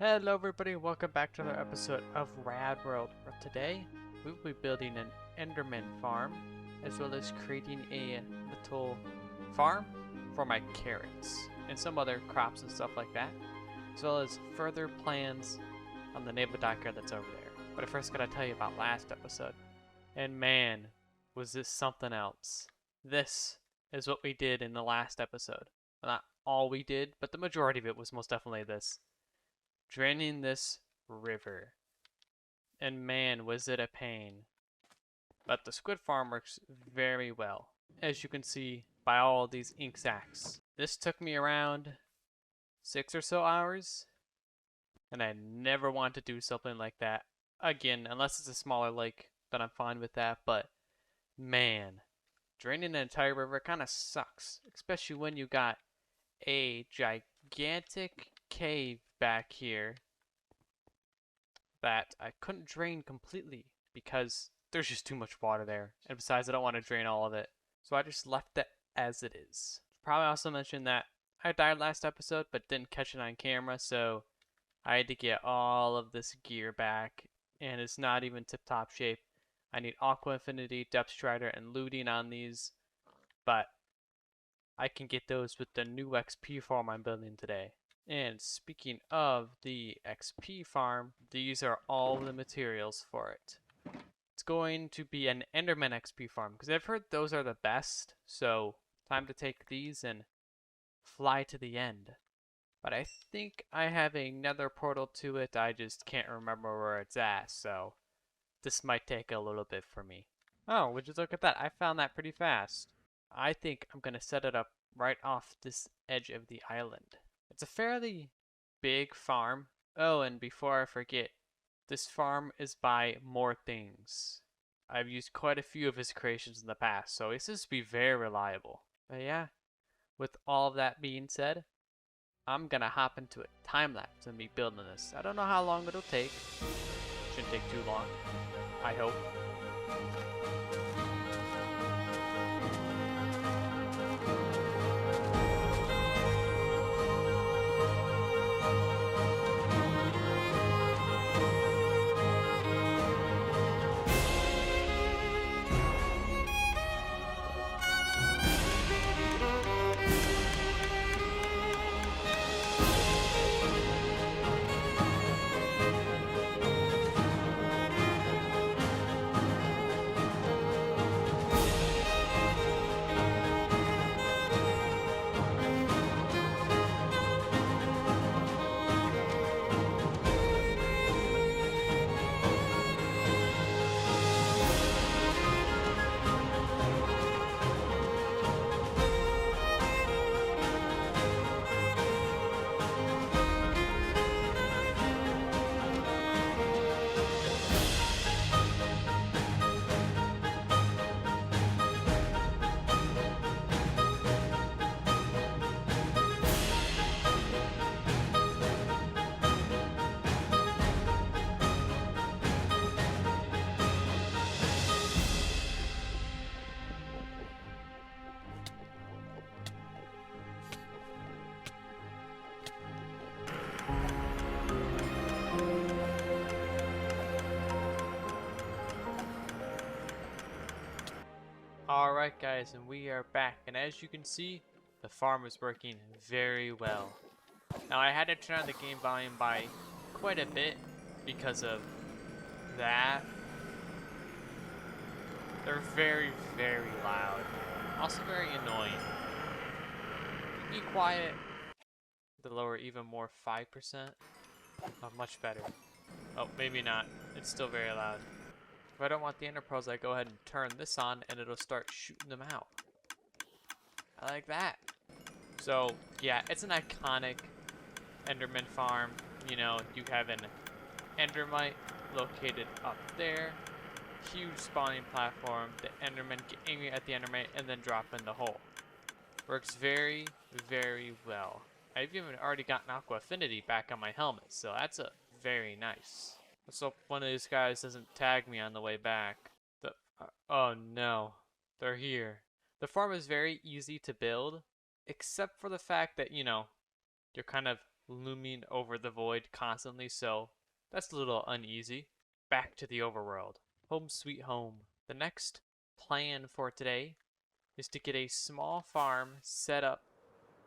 Hello everybody, welcome back to another episode of Rad World. For today, we will be building an enderman farm, as well as creating a little farm for my carrots, and some other crops and stuff like that, as well as further plans on the naval dockyard that's over there. But I first gotta tell you about last episode, and man, was this something else. This is what we did in the last episode. Well, not all we did, but the majority of it was most definitely this. Draining this river. And man, was it a pain. But the squid farm works very well, as you can see by all these ink sacs. This took me around 6 or so hours, and I never want to do something like that again, unless it's a smaller lake, then I'm fine with that. But man, draining an entire river kind of sucks, especially when you got a gigantic cave back here that I couldn't drain completely because there's just too much water there. And besides, I don't want to drain all of it. So I just left it as it is. Probably also mentioned that I died last episode but didn't catch it on camera, so I had to get all of this gear back, and it's not even tip-top shape. I need Aqua Infinity, Depth Strider, and Looting on these, but I can get those with the new XP farm I'm building today. And speaking of the XP farm, these are all the materials for it. It's going to be an enderman XP farm, because I've heard those are the best, so time to take these and fly to the end. But I think I have a nether portal to it, I just can't remember where it's at, so this might take a little bit for me. Oh, would you look at that, I found that pretty fast. I think I'm going to set it up right off this edge of the island. It's a fairly big farm. Oh, and before I forget, this farm is by More Things. I've used quite a few of his creations in the past, so it seems to be very reliable. But yeah, with all of that being said, I'm gonna hop into a time lapse and be building this. I don't know how long it'll take. Shouldn't take too long, I hope. Alright guys, and we are back, and as you can see, the farm is working very well. Now I had to turn on the game volume by quite a bit because of that. They're very, very loud. Also very annoying. Be quiet. The lower even more 5%. Oh, much better. Oh, maybe not. It's still very loud. If I don't want the ender pearls, I go ahead and turn this on and it'll start shooting them out. I like that. So, yeah, it's an iconic enderman farm. You know, you have an endermite located up there. Huge spawning platform. The endermen get angry at the endermite and then drop in the hole. Works very, very well. I've even already gotten Aqua Affinity back on my helmet, so that's a very nice. Let's hope one of these guys doesn't tag me on the way back. Oh no, they're here. The farm is very easy to build, except for the fact that, you know, you're kind of looming over the void constantly, so that's a little uneasy. Back to the overworld. Home sweet home. The next plan for today is to get a small farm set up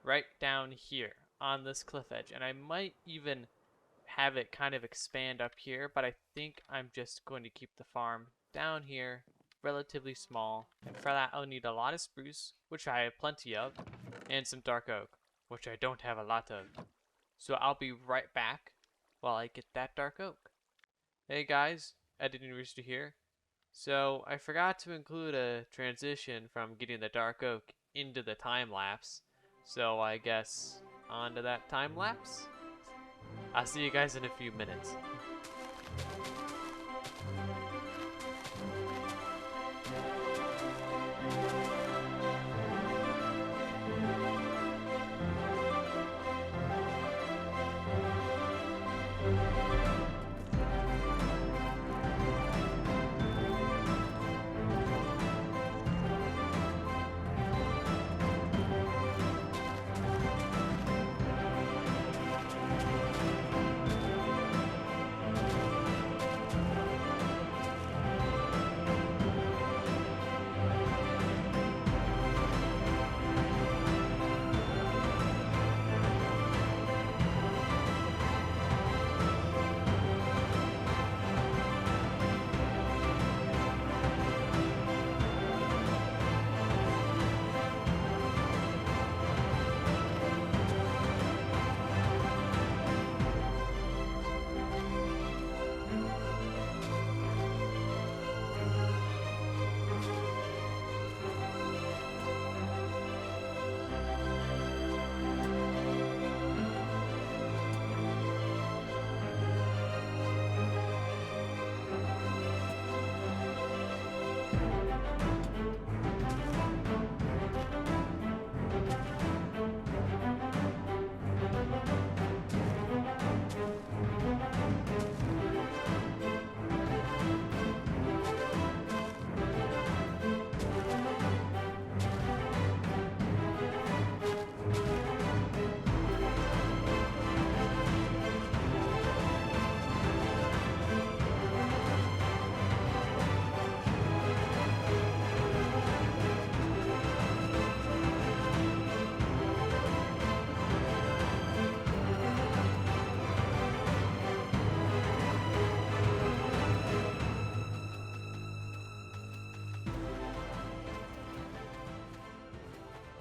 right down here on this cliff edge. And I might even have it kind of expand up here, but I think I'm just going to keep the farm down here relatively small. And for that, I'll need a lot of spruce, which I have plenty of, and some dark oak, which I don't have a lot of. So I'll be right back while I get that dark oak. Hey guys, Editing Rooster here. So I forgot to include a transition from getting the dark oak into the time lapse. So I guess onto that time lapse. I'll see you guys in a few minutes.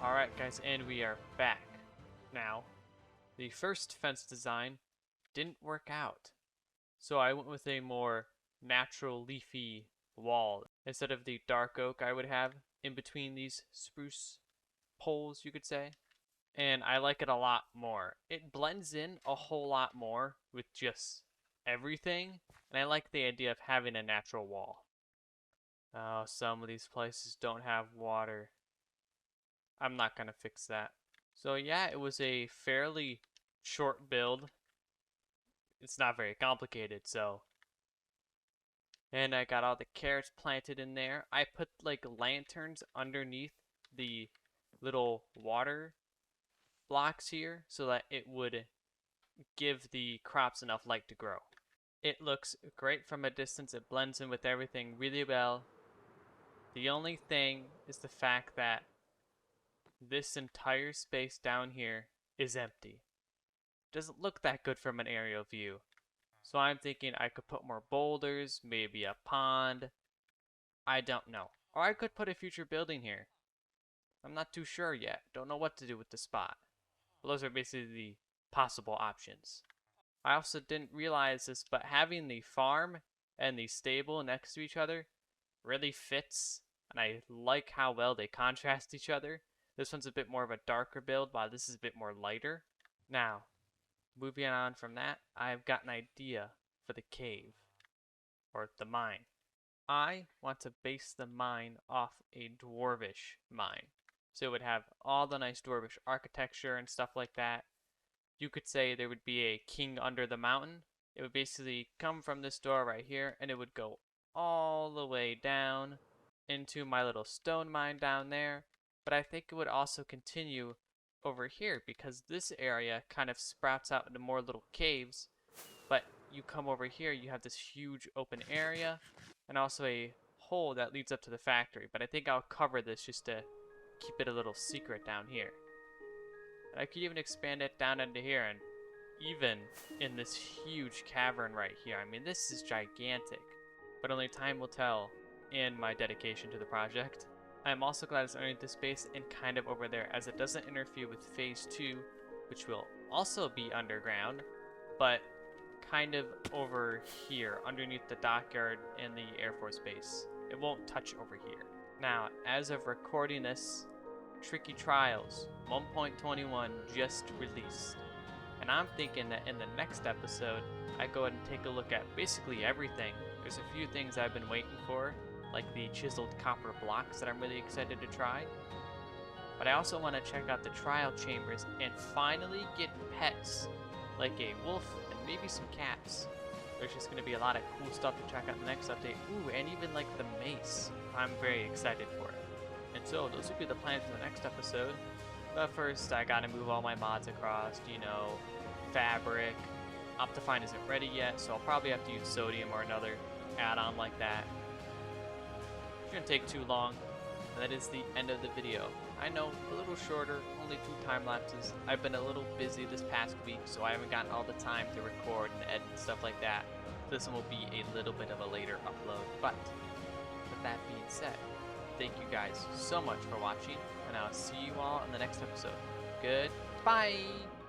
Alright guys, and we are back. Now, the first fence design didn't work out. So I went with a more natural leafy wall instead of the dark oak I would have in between these spruce poles, you could say. And I like it a lot more. It blends in a whole lot more with just everything, and I like the idea of having a natural wall. Oh, some of these places don't have water. I'm not gonna fix that. So yeah, it was a fairly short build. It's not very complicated, so. And I got all the carrots planted in there. I put like lanterns underneath the little water blocks here so that it would give the crops enough light to grow. It looks great from a distance. It blends in with everything really well. The only thing is the fact that this entire space down here is empty. Doesn't look that good from an aerial view. So I'm thinking I could put more boulders, maybe a pond. I don't know. Or I could put a future building here. I'm not too sure yet. Don't know what to do with the spot. But those are basically the possible options. I also didn't realize this, but having the farm and the stable next to each other really fits. And I like how well they contrast each other. This one's a bit more of a darker build, while this is a bit more lighter. Now, moving on from that, I've got an idea for the cave, or the mine. I want to base the mine off a dwarvish mine. So it would have all the nice dwarvish architecture and stuff like that. You could say there would be a king under the mountain. It would basically come from this door right here, and it would go all the way down into my little stone mine down there. But I think it would also continue over here because this area kind of sprouts out into more little caves. But you come over here, you have this huge open area and also a hole that leads up to the factory. But I think I'll cover this just to keep it a little secret down here. And I could even expand it down into here and even in this huge cavern right here. I mean, this is gigantic, but only time will tell in my dedication to the project. I'm also glad it's underneath this space and kind of over there, as it doesn't interfere with phase 2, which will also be underground, but kind of over here, underneath the dockyard and the Air Force Base. It won't touch over here. Now, as of recording this, Tricky Trials 1.21 just released. And I'm thinking that in the next episode, I go ahead and take a look at basically everything. There's a few things I've been waiting for, like the chiseled copper blocks that I'm really excited to try. But I also want to check out the trial chambers and finally get pets, like a wolf and maybe some cats. There's just going to be a lot of cool stuff to check out in the next update. Ooh, and even like the mace. I'm very excited for it. And so those would be the plans for the next episode. But first, I gotta move all my mods across, you know, fabric. Optifine isn't ready yet, so I'll probably have to use sodium or another add-on like that. Shouldn't take too long. And that is the end of the video. I know, a little shorter, only 2 time lapses. I've been a little busy this past week, so I haven't gotten all the time to record and edit and stuff like that. This one will be a little bit of a later upload. But with that being said, thank you guys so much for watching, and I'll see you all in the next episode. Goodbye!